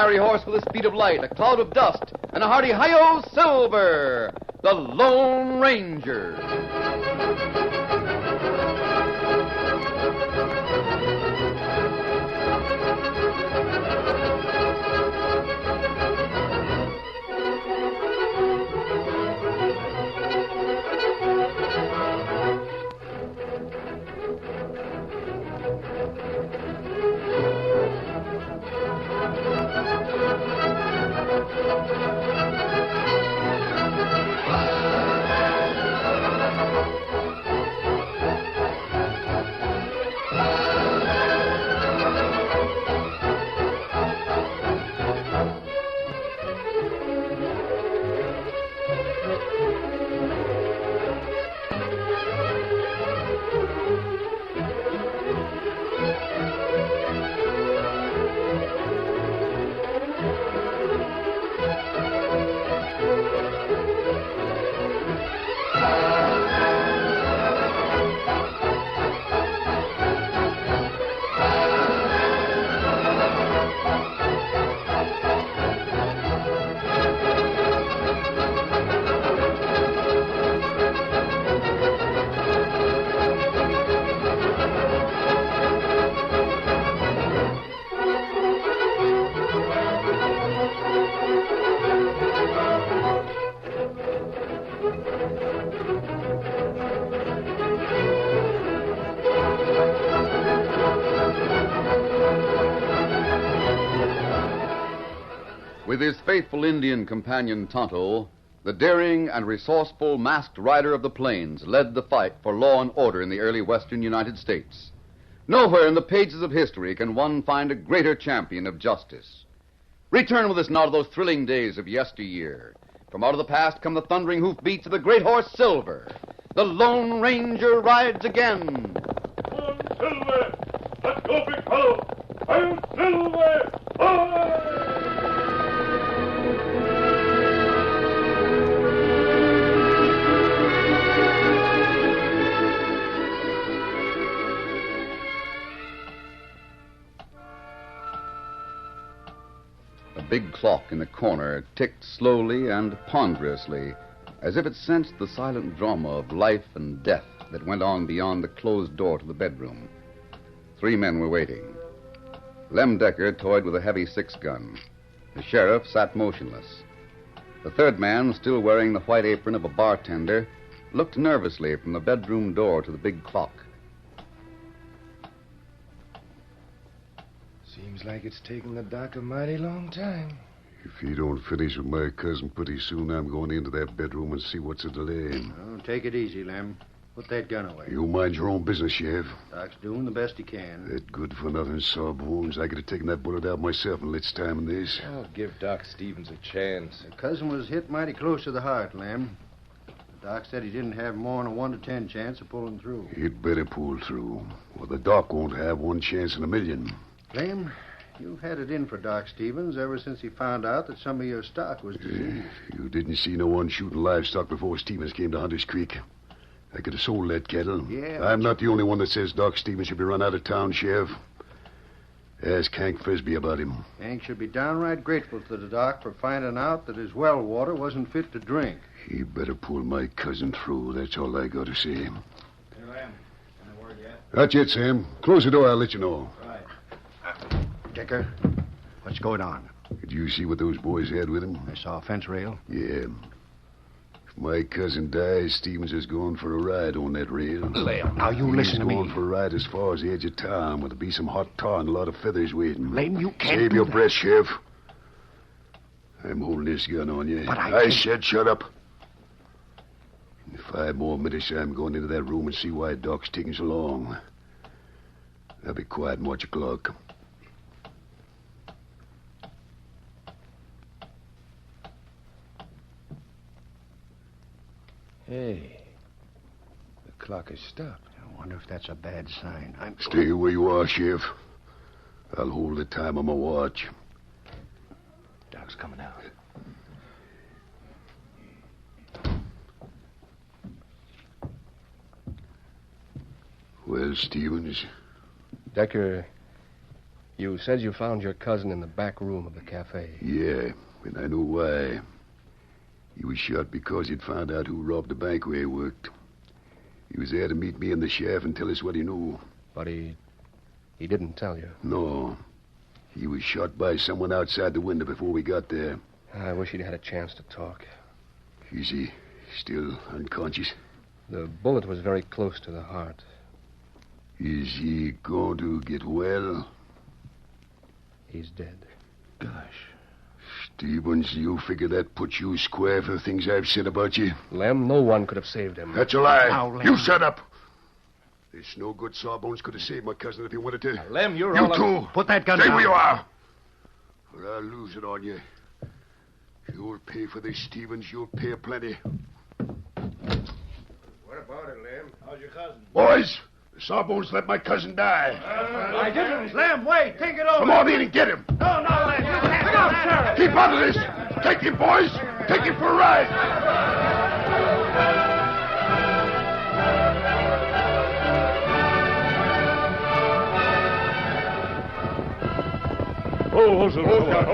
fiery horse with the speed of light, a cloud of dust, and a hearty hi-yo Silver, the Lone Ranger. With his faithful Indian companion Tonto, the daring and resourceful masked rider of the plains led the fight for law and order in the early western United States. Nowhere in the pages of history can one find a greater champion of justice. Return with us now to those thrilling days of yesteryear. From out of the past come the thundering hoofbeats of the great horse Silver. The Lone Ranger rides again. Come on, Silver! Let's go, big fellow! I'm Silver! Hi! A big clock in the corner ticked slowly and ponderously, as if it sensed the silent drama of life and death that went on beyond the closed door to the bedroom. 3 men were waiting. Lem Decker toyed with a heavy 6-gun. The sheriff sat motionless. The third man, still wearing the white apron of a bartender, looked nervously from the bedroom door to the big clock. Seems like it's taken the doc a mighty long time. If he don't finish with my cousin pretty soon, I'm going into that bedroom and see what's a delay. Oh, take it easy, Lem. Put that gun away. You mind your own business, Sheriff. Doc's doing the best he can. That good-for-nothing sawbones. I could have taken that bullet out myself in less time than this. I'll give Doc Stevens a chance. The cousin was hit mighty close to the heart, Lem. The doc said he didn't have more than a 1 to 10 chance of pulling through. He'd better pull through. Well, the doc won't have 1 chance in a million. Lem, you've had it in for Doc Stevens ever since he found out that some of your stock was diseased. You didn't see no one shooting livestock before Stevens came to Hunter's Creek. I could have sold that cattle. Yeah, I'm not the only one that says Doc Stevens should be run out of town, Sheriff. Ask Hank Frisbee about him. Hank should be downright grateful to the doc for finding out that his well water wasn't fit to drink. He better pull my cousin through. That's all I got to say. Here I am. Any word yet? Not yet, Sam. Close the door, I'll let you know. Right. Decker, what's going on? Did you see what those boys had with them? I saw a fence rail. Yeah. If my cousin dies, Stevens is going for a ride on that rail. Lem, now you listen to me. He's going for a ride as far as the edge of town, where there'll be some hot tar and a lot of feathers waiting. Lem, you can't Save do your that. breath, Sheriff. I'm holding this gun on you. But I said shut up. In 5 more minutes, I'm going into that room and see why Doc's taking so long. Now be quiet and watch your clock. Hey, the clock has stopped. I wonder if that's a bad sign. Stay where you are, Sheriff. I'll hold the time on my watch. Doc's coming out. Well, Stevens, Decker, You said you found your cousin in the back room of the cafe. Yeah, and I know why. He was shot because he'd found out who robbed the bank where he worked. He was there to meet me in the shaft and tell us what he knew. But he didn't tell you. No. He was shot by someone outside the window before we got there. I wish he'd had a chance to talk. Is he still unconscious? The bullet was very close to the heart. Is he going to get well? He's dead. Gosh. Stevens, you figure that puts you square for the things I've said about you? Lem, no one could have saved him. That's a lie. Now, Lem. You shut up. This no good Sawbones could have saved my cousin if he wanted to. Lem, you're You all... too. Put that gun Stay down. where you are. Or I'll lose it on you. You'll pay for this, Stevens. You'll pay plenty. What about it, Lem? How's your cousin? Boys, the Sawbones let my cousin die. I didn't. Lem, wait. Take it over. Come on in and get him. No, Lem. You can't go, Sheriff. Keep out of this. Take him, boys. Take him for a ride.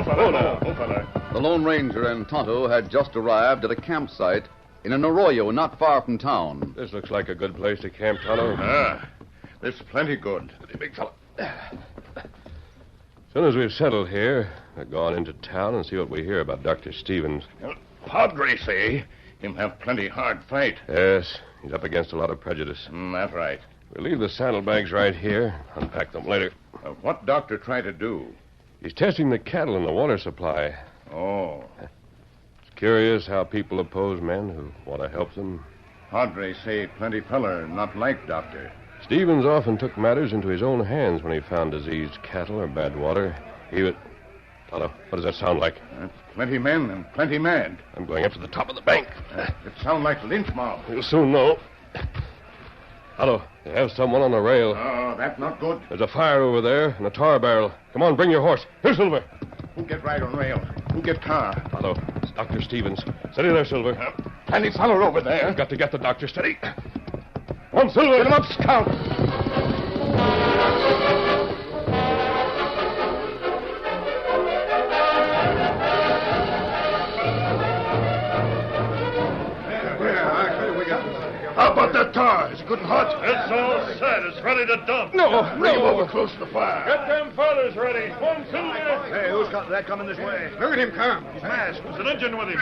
The Lone Ranger and Tonto had just arrived at a campsite in an arroyo not far from town. This looks like a good place to camp, Tonto. This is plenty good. Big fella. As soon as we've settled here, we'll go on into town and see what we hear about Dr. Stevens. Padre say him have plenty hard fight. Yes, he's up against a lot of prejudice. That's right. We'll leave the saddlebags right here, unpack them later. What doctor try to do? He's testing the cattle and the water supply. Oh, It's curious how people oppose men who want to help them. Padre say plenty feller not like doctor. Stevens often took matters into his own hands when he found diseased cattle or bad water. He would... Tonto, what does that sound like? Plenty men and plenty mad. I'm going up to the top of the bank. It sound like lynch mob. You'll soon know. Tonto, they have someone on the rail. Oh, that's not good. There's a fire over there and a tar barrel. Come on, bring your horse. Here, Silver. Who get right on rail? Who get car? Tonto, it's Dr. Stevens. Steady there, Silver. Plenty feller over there. I've got to get the doctor steady. Come on, Silver. Get him up, Scout. How about that tar? Is it good and hot? It's all set. It's ready to dump. Bring him over close to the fire. Get them fellers ready. One, Silver. Hey, who's got that coming this way? Look at him come. He's masked. There's an engine with him.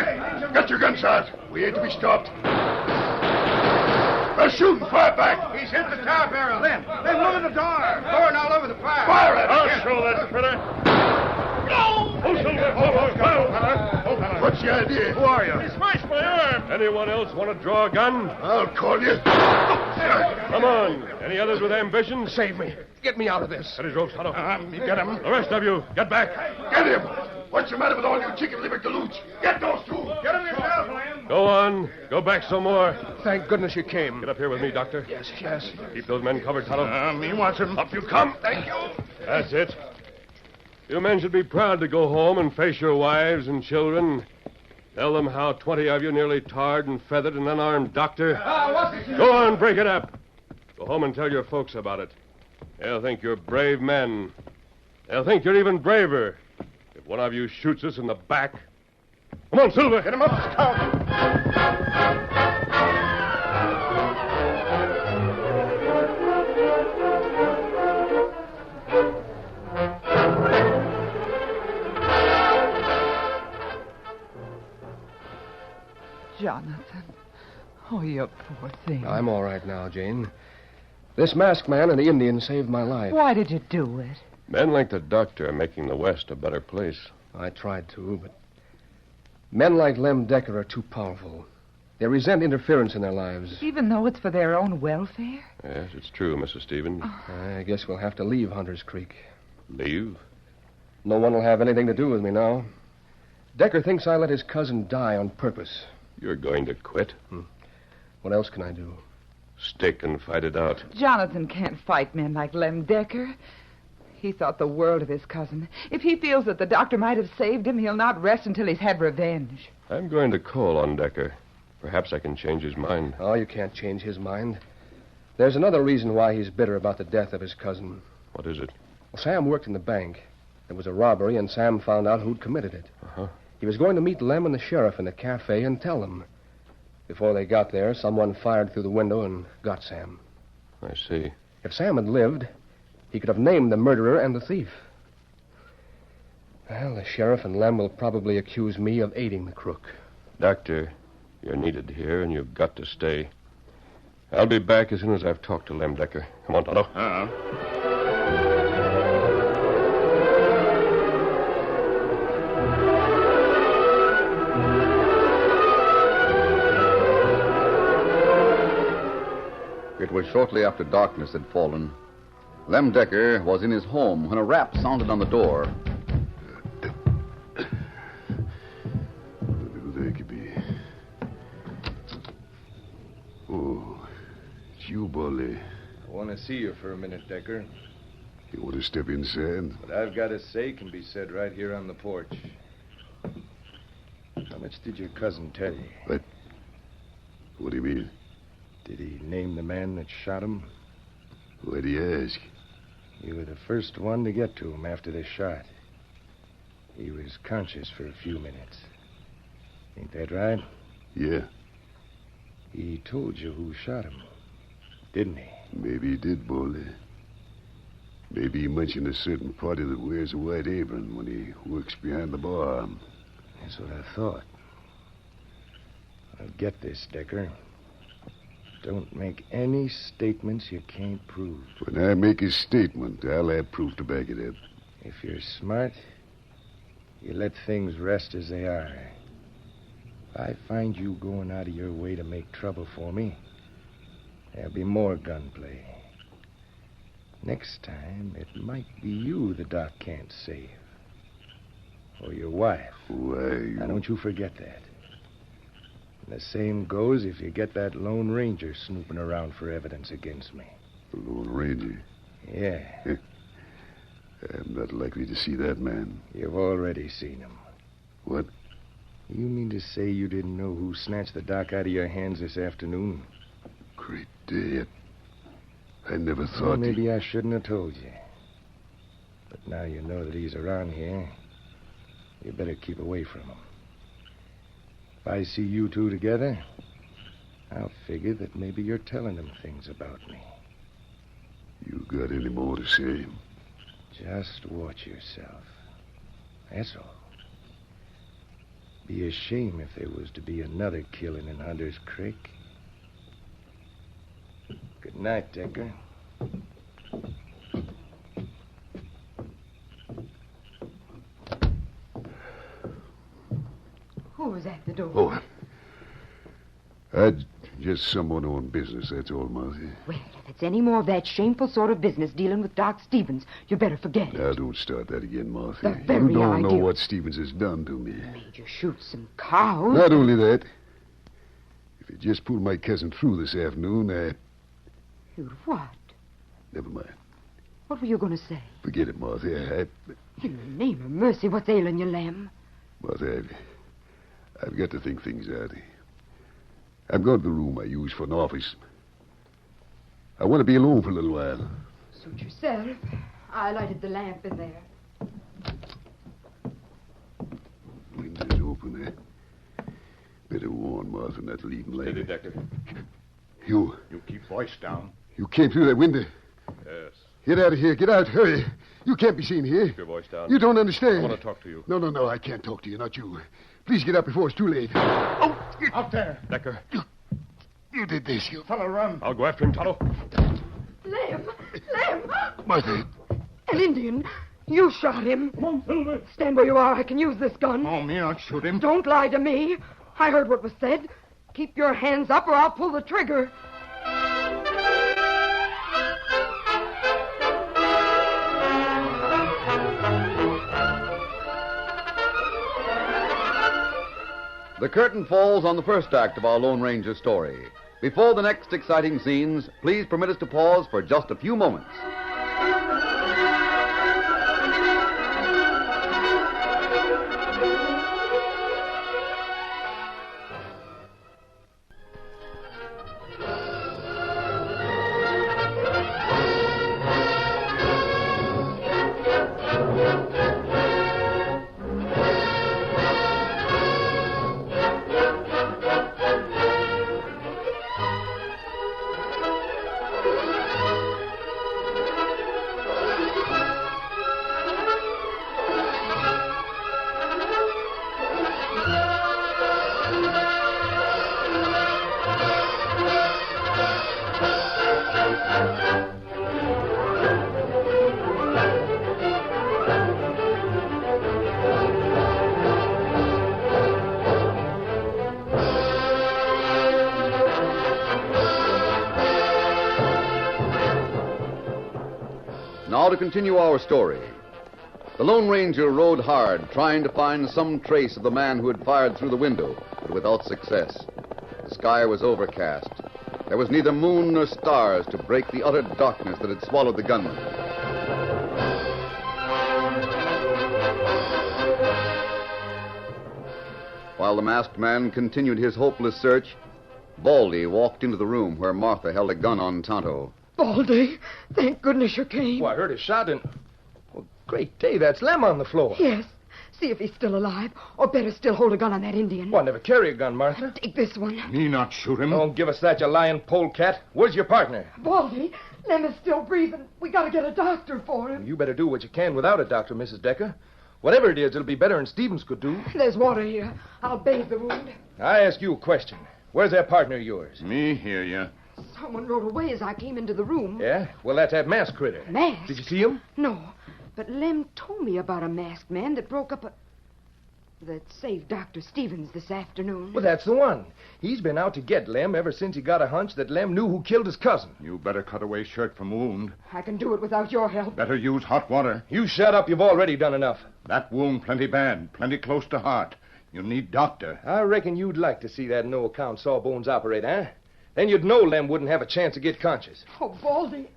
Get your guns out. We ain't to be stopped. They're shooting. Fire back. He's hit the tar barrel. Lem, look at the door. Pouring all over the fire. Fire at I'll it. show that critter. Oh, Silver. What's the idea? Who are you? He smashed my arm. Anyone else want to draw a gun? I'll call you. Come on. Any others with ambition? Save me. Get me out of this. Set his ropes, Tonto. You get him. The rest of you, get back. Get him. What's the matter with all you chicken liver galoots? Get those two. Get him yourself, Lem. Go on. Go back some more. Thank goodness you came. Get up here with me, Doctor. Yes. Keep those men covered, Tonto. Me wants him. Up you come. Thank you. That's it. You men should be proud to go home and face your wives and children. Tell them how 20 of you nearly tarred and feathered an unarmed doctor. Go on, break it up. Go home and tell your folks about it. They'll think you're brave men. They'll think you're even braver if one of you shoots us in the back. Come on, Silver. Get him up, Scout. Jonathan. Oh, you poor thing. I'm all right now, Jane. This masked man and the Indian saved my life. Why did you do it? Men like the doctor are making the West a better place. I tried to, but men like Lem Decker are too powerful. They resent interference in their lives. Even though it's for their own welfare? Yes, it's true, Mrs. Stevens. I guess we'll have to leave Hunter's Creek. Leave? No one will have anything to do with me now. Decker thinks I let his cousin die on purpose. You're going to quit? What else can I do? Stick and fight it out. Jonathan can't fight men like Lem Decker. He thought the world of his cousin. If he feels that the doctor might have saved him, he'll not rest until he's had revenge. I'm going to call on Decker. Perhaps I can change his mind. Oh, you can't change his mind. There's another reason why he's bitter about the death of his cousin. What is it? Sam worked in the bank. There was a robbery, and Sam found out who'd committed it. Uh-huh. He was going to meet Lem and the sheriff in a cafe and tell them. Before they got there, someone fired through the window and got Sam. I see. If Sam had lived, he could have named the murderer and the thief. Well, the sheriff and Lem will probably accuse me of aiding the crook. Doctor, you're needed here, and you've got to stay. I'll be back as soon as I've talked to Lem Decker. Come on, Tonto. It was shortly after darkness had fallen. Lem Decker was in his home when a rap sounded on the door. Who that could be? Oh, it's you, Bolly. I want to see you for a minute, Decker. You want to step inside? What I've got to say can be said right here on the porch. How much did your cousin tell you? What do you mean? Did he name the man that shot him? Why'd he ask? You were the first one to get to him after the shot. He was conscious for a few minutes. Ain't that right? Yeah, He told you who shot him, didn't he? maybe he did, Bolly. Maybe he mentioned a certain party that wears a white apron when he works behind the bar. That's what I thought. Now get this, Decker. Don't make any statements you can't prove. When I make a statement, I'll have proof to back it up. If you're smart, you let things rest as they are. If I find you going out of your way to make trouble for me, there'll be more gunplay. Next time, it might be you the doc can't save. Or your wife. Why, Now, don't you forget that. And the same goes if you get that Lone Ranger snooping around for evidence against me. the Lone Ranger. Yeah, I'm not likely to see that man. you've already seen him. What? You mean to say you didn't know who snatched the doc out of your hands this afternoon? Great day. I never Well, thought... maybe I shouldn't have told you. But now you know that he's around here, you better keep away from him. If I see you two together, I'll figure that maybe you're telling him things about me. You got any more to say? Just watch yourself. That's all. Be a shame if there was to be another killing in Hunter's Creek. Good night, Decker. Who was at the door? Oh, just someone on business, that's all, Martha. Well, if it's any more of that shameful sort of business dealing with Doc Stevens, you better forget it. Now, don't start that again, Martha. The very You don't know idea. what Stevens has done to me. Made you shoot some cows. Not only that, if you just pulled my cousin through this afternoon, You'd what? never mind. What were you going to say? Forget it, Martha. In the name of mercy, what's ailing you, Lem? Martha, I've got to think things out. I'm going to the room I use for an office. I want to be alone for a little while. Suit yourself. I lighted the lamp in there. Window's open, Better warn Martha not to leave him Steady, late. Decker. You keep voice down. came through that window. Yes. Get out of here. Get out. Hurry. You can't be seen here. Keep your voice down. You don't understand. I want to talk to you. No. I can't talk to you. Not you. Please get out before it's too late. Out there. Decker, You did this. You... Fella, run. I'll go after him, Tonto. Lem! Lem! Martha. An Indian. You shot him. Come on, Silver. Stand where you are. I can use this gun. Oh, me not shoot him. Don't lie to me. I heard what was said. Keep your hands up or I'll pull the trigger. The curtain falls on the first act of our Lone Ranger story. Before the next exciting scenes, please permit us to pause for just a few moments. Now to continue our story. The Lone Ranger rode hard, trying to find some trace of the man who had fired through the window, but without success. The sky was overcast. There was neither moon nor stars to break the utter darkness that had swallowed the gunman. While the masked man continued his hopeless search, Baldy walked into the room where Martha held a gun on Tonto. Baldy, thank goodness you came. Well, I heard a shot and... Well, great day, that's Lem on the floor. Yes. See if he's still alive, or better still hold a gun on that Indian. Well, I never carry a gun, Martha. Take this one. Me not shoot him. Don't give us that, you lying polecat. Where's your partner? Baldy, Lem is still breathing. We gotta get a doctor for him. You better do what you can without a doctor, Mrs. Decker. Whatever it is, it'll be better than Stevens could do. There's water here. I'll bathe the wound. I ask you a question. Where's that partner of yours? Me hear ya. Someone rode away as I came into the room. Yeah? Well, that's that masked critter. Masked? Did you see him? No, but Lem told me about a masked man that broke up that saved Dr. Stevens this afternoon. Well, that's the one. He's been out to get Lem ever since he got a hunch that Lem knew who killed his cousin. You better cut away shirt from wound. I can do it without your help. Better use hot water. You shut up. You've already done enough. That wound plenty bad, plenty close to heart. You need doctor. I reckon you'd like to see that no-account Sawbones operate, huh? Then you'd know Lem wouldn't have a chance to get conscious. Oh, Baldy,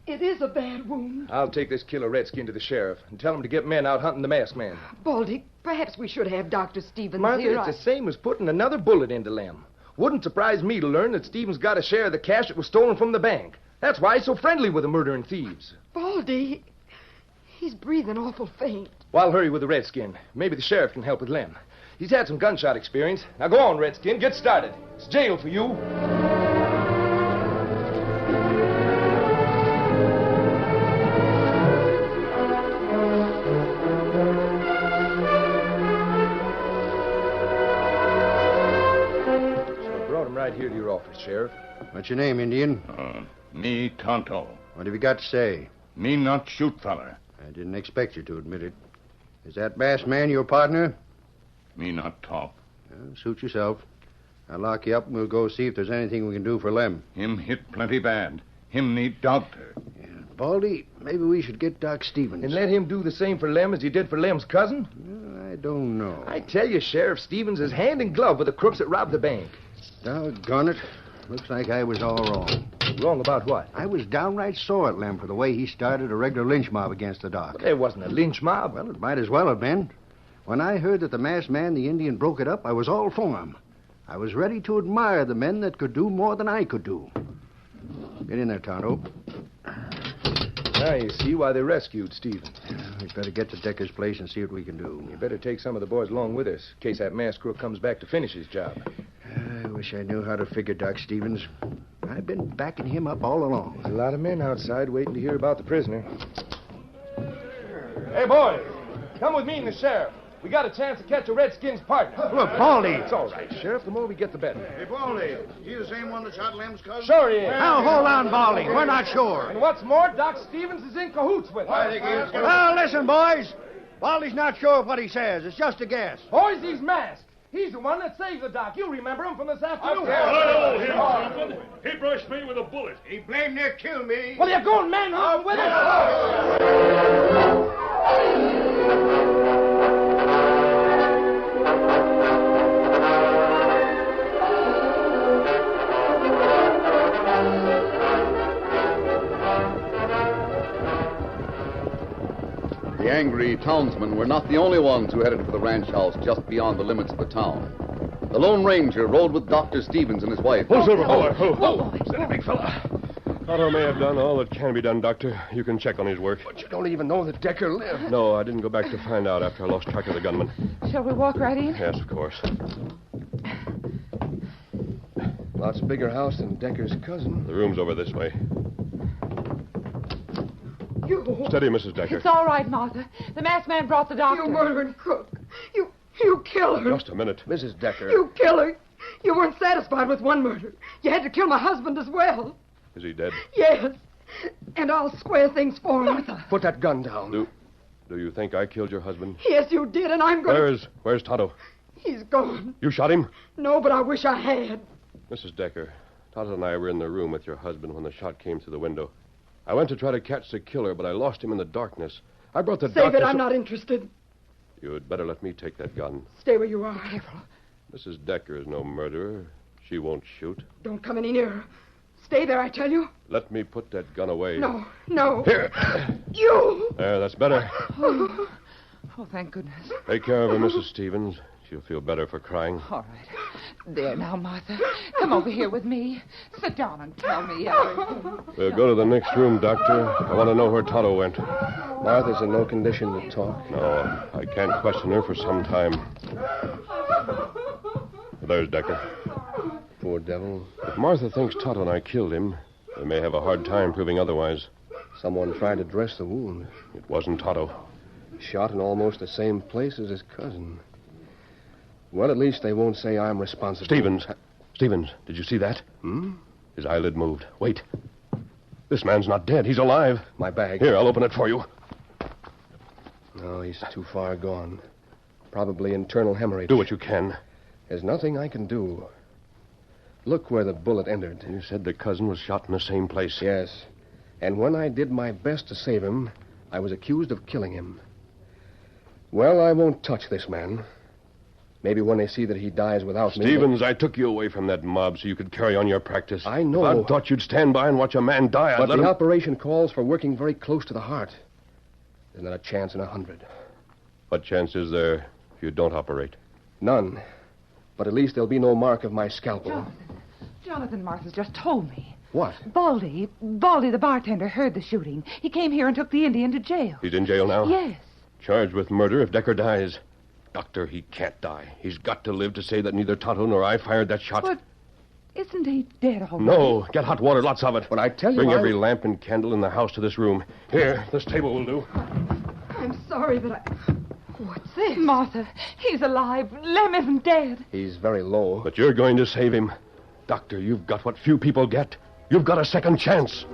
it is a bad wound. I'll take this killer redskin to the sheriff and tell him to get men out hunting the masked man. Baldy, perhaps we should have Dr. Stevens Martha, here. it's the same as putting another bullet into Lem. Wouldn't surprise me to learn that Stevens got a share of the cash that was stolen from the bank. That's why he's so friendly with the murdering thieves. Baldy, he's breathing awful faint. Well, I'll hurry with the redskin. Maybe the sheriff can help with Lem. He's had some gunshot experience. Now go on, redskin. Get started. It's jail for you. Right here to your office, Sheriff. What's your name, Indian? Me Tonto. What have you got to say? Me not shoot feller. I didn't expect you to admit it. Is that masked man your partner? Me not talk. Suit yourself. I'll lock you up and we'll go see if there's anything we can do for Lem. Him hit plenty bad. Him need doctor. Yeah. Baldy, maybe we should get Doc Stevens. And let him do the same for Lem as he did for Lem's cousin? I don't know. I tell you, Sheriff Stevens is hand in glove with the crooks that robbed the bank. Doggone it. Looks like I was all wrong. Wrong about what? I was downright sore at Lem for the way he started a regular lynch mob against the doc. But there wasn't a lynch mob. Well, it might as well have been. When I heard that the masked man, the Indian, broke it up, I was all for him. I was ready to admire the men that could do more than I could do. Get in there, Tonto. Now you see why they rescued Stevens. We'd better get to Decker's place and see what we can do. You better take some of the boys along with us, in case that masked crook comes back to finish his job. I wish I knew how to figure Doc Stevens. I've been backing him up all along. There's a lot of men outside waiting to hear about the prisoner. Hey, boys, come with me and the sheriff. We got a chance to catch a redskin's partner. Look, Baldy. It's all right, Sheriff. The more we get, the better. Hey, Baldy, he the same one that shot Lem's cousin? Sure he is. Now, hold on, Baldy. We're not sure. And what's more, Doc Stevens is in cahoots with us. I think he's... Well, listen, boys. Baldy's not sure of what he says. It's just a guess. Boys, he's masked. He's the one that saved the doc. You remember him from this afternoon. I know him, Simpson. He brushed me with a bullet. He blamed near killed me. Well, you're going manhunting with him. The angry townsmen were not the only ones who headed for the ranch house just beyond the limits of the town. The Lone Ranger rode with Dr. Stevens and his wife. Whoa, Silver, whoa. Steady, big fella. Tonto may have done all that can be done, Doctor. You can check on his work. But you don't even know that Decker lived. No, I didn't go back to find out after I lost track of the gunman. Shall we walk right in? Yes, of course. Lots bigger house than Decker's cousin. The room's over this way. You... Steady, Mrs. Decker. It's all right, Martha. The masked man brought the doctor. You murdering crook. You killed her. Just a minute. Mrs. Decker. You killed her. You weren't satisfied with one murder. You had to kill my husband as well. Is he dead? Yes. And I'll square things for him. Martha. Put that gun down. Do you think I killed your husband? Yes, you did, and I'm going to... Where's Tonto? He's gone. You shot him? No, but I wish I had. Mrs. Decker, Tonto and I were in the room with your husband when the shot came through the window. I went to try to catch the killer, but I lost him in the darkness. I brought the Save doctor... it. I'm not interested. You'd better let me take that gun. Stay where you are. Careful. Mrs. Decker is no murderer. She won't shoot. Don't come any nearer. Stay there, I tell you. Let me put that gun away. No, no. Here. You! There, that's better. Oh, thank goodness. Take care of her, Mrs. Stevens. She'll feel better for crying. All right. There now, Martha. Come over here with me. Sit down and tell me everything. We'll go to the next room, Doctor. I want to know where Tonto went. Martha's in no condition to talk. No, I can't question her for some time. There's Decker. Poor devil. If Martha thinks Tonto and I killed him, they may have a hard time proving otherwise. Someone tried to dress the wound. It wasn't Tonto. Shot in almost the same place as his cousin. Well, at least they won't say I'm responsible. Stevens, did you see that? His eyelid moved. Wait. This man's not dead. He's alive. My bag. Here, I'll open it for you. No, he's too far gone. Probably internal hemorrhage. Do what you can. There's nothing I can do. Look where the bullet entered. You said the cousin was shot in the same place. Yes. And when I did my best to save him, I was accused of killing him. Well, I won't touch this man. Maybe when they see that he dies without me... Stevens, I took you away from that mob so you could carry on your practice. I know. If I thought you'd stand by and watch a man die, I'd But let the him... operation calls for working very close to the heart. There's not a chance in 100. What chance is there if you don't operate? None. But at least there'll be no mark of my scalpel. Jonathan Martha's just told me. What? Baldy the bartender, heard the shooting. He came here and took the Indian to jail. He's in jail now? Yes. Charged with murder if Decker dies. Doctor, he can't die. He's got to live to say that neither Tonto nor I fired that shot. But isn't he dead already? No. Get hot water, lots of it. But I tell you... Bring every lamp and candle in the house to this room. Here, this table will do. I'm sorry, but What's this? Martha, he's alive. Lem isn't dead. He's very low. But you're going to save him. Doctor, you've got what few people get. You've got a second chance.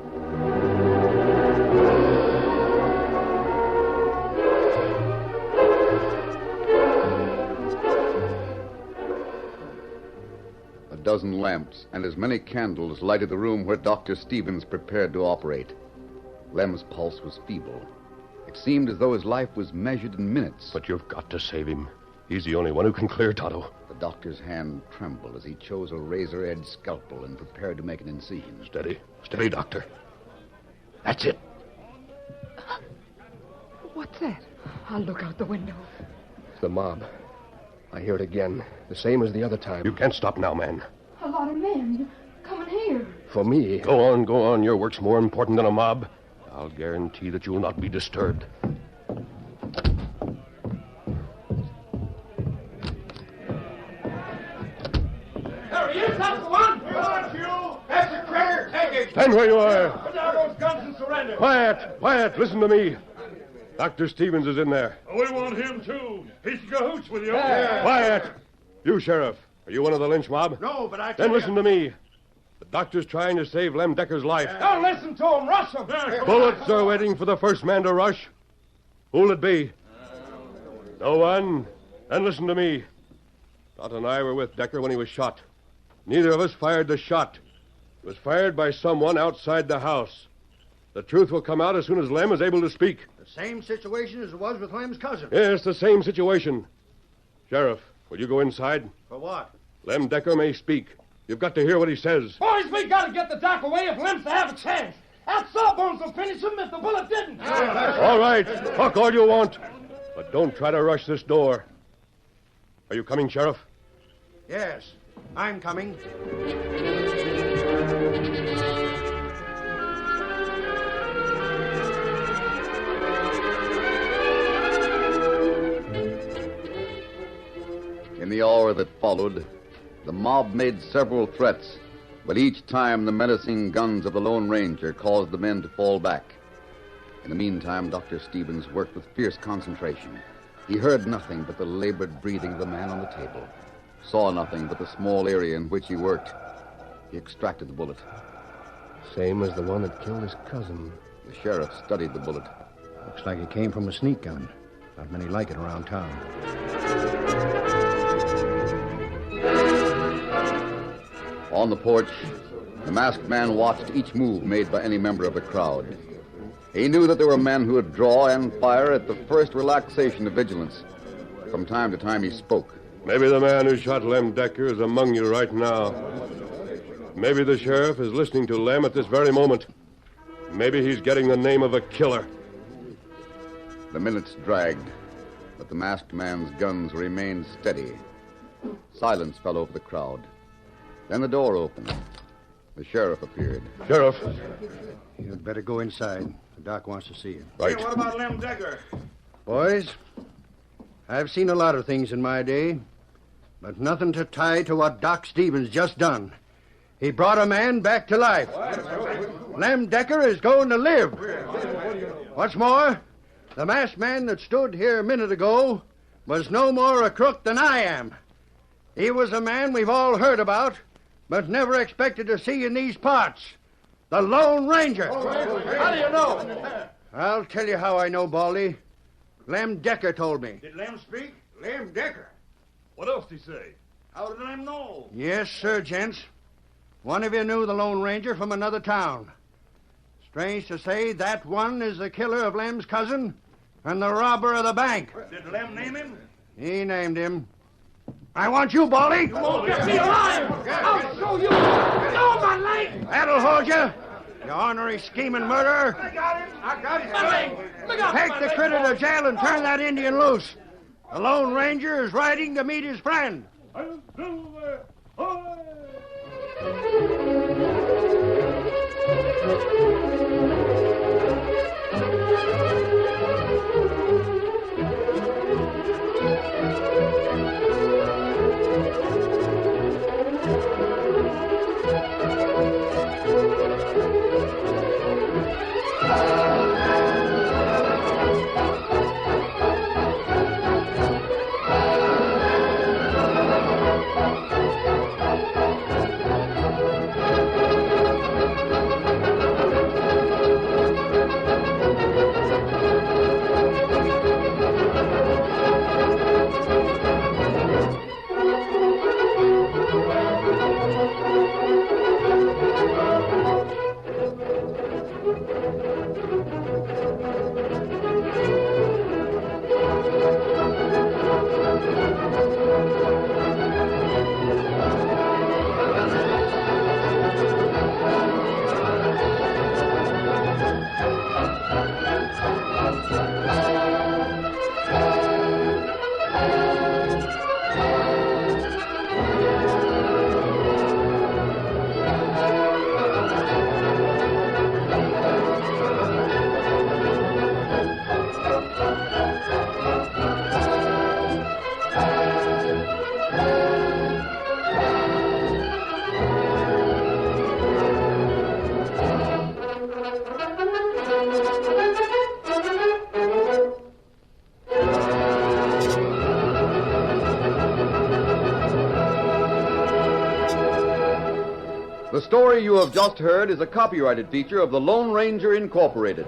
A dozen lamps and as many candles lighted the room where Dr. Stevens prepared to operate. Lem's pulse was feeble. It seemed as though his life was measured in minutes. But you've got to save him. He's the only one who can clear Tonto. The doctor's hand trembled as he chose a razor-edged scalpel and prepared to make an incision. Steady. Steady, Doctor. That's it. What's that? I'll look out the window. It's the mob. I hear it again. The same as the other time. You can't stop now, man. A lot of men coming here. For me. Go on. Your work's more important than a mob. I'll guarantee that you'll not be disturbed. There he is, that's the one! We want you! That's the critter! Take it! Stand where you are. Put down those guns and surrender! Quiet. Listen to me. Dr. Stevens is in there. We want him, too. He's cahoots with you. Quiet. You, Sheriff. Are you one of the lynch mob? No, but I Then listen to me. The doctor's trying to save Lem Decker's life. Don't listen to him. Rush him. Bullets are waiting for the first man to rush. Who'll it be? No one. Then listen to me. Dot and I were with Decker when he was shot. Neither of us fired the shot. It was fired by someone outside the house. The truth will come out as soon as Lem is able to speak. The same situation as it was with Lem's cousin. Yes, the same situation. Sheriff, will you go inside? For what? Lem Decker may speak. You've got to hear what he says. Boys, we got to get the doc away if Lem's to have a chance. That Sawbones will finish him if the bullet didn't. All right. Talk all you want. But don't try to rush this door. Are you coming, Sheriff? Yes, I'm coming. In the hour that followed, the mob made several threats, but each time the menacing guns of the Lone Ranger caused the men to fall back. In the meantime, Dr. Stevens worked with fierce concentration. He heard nothing but the labored breathing of the man on the table, saw nothing but the small area in which he worked. He extracted the bullet. Same as the one that killed his cousin. The sheriff studied the bullet. Looks like it came from a sneak gun. Not many like it around town. On the porch, The masked man watched each move made by any member of the crowd. He knew that there were men who would draw and fire at the first relaxation of vigilance. From time to time he spoke. Maybe the man who shot Lem Decker is among you right now. Maybe the sheriff is listening to Lem at this very moment. Maybe he's getting the name of a killer. The minutes dragged, but the masked man's guns remained steady. Silence fell over the crowd. Then the door opened. The sheriff appeared. Sheriff. You'd better go inside. The doc wants to see you. Right. Hey, what about Lem Decker? Boys, I've seen a lot of things in my day, but nothing to tie to what Doc Stevens just done. He brought a man back to life. Lem Decker is going to live. What's more, the masked man that stood here a minute ago was no more a crook than I am. He was a man we've all heard about, but never expected to see in these parts. The Lone Ranger. How do you know? I'll tell you how I know, Baldy. Lem Decker told me. Did Lem speak? Lem Decker. What else did he say? How did Lem know? Yes, sir, gents. One of you knew the Lone Ranger from another town. Strange to say, that one is the killer of Lem's cousin and the robber of the bank. Did Lem name him? He named him. I want you, Baldy. You won't get me alive! I'll show you! Oh, my leg! That'll hold you, you ornery scheming murderer. I got him! I got his leg! Look out! Take the critter to jail and turn that Indian loose. The Lone Ranger is riding to meet his friend. I'll Silver! Hi! The story you have just heard is a copyrighted feature of the Lone Ranger Incorporated.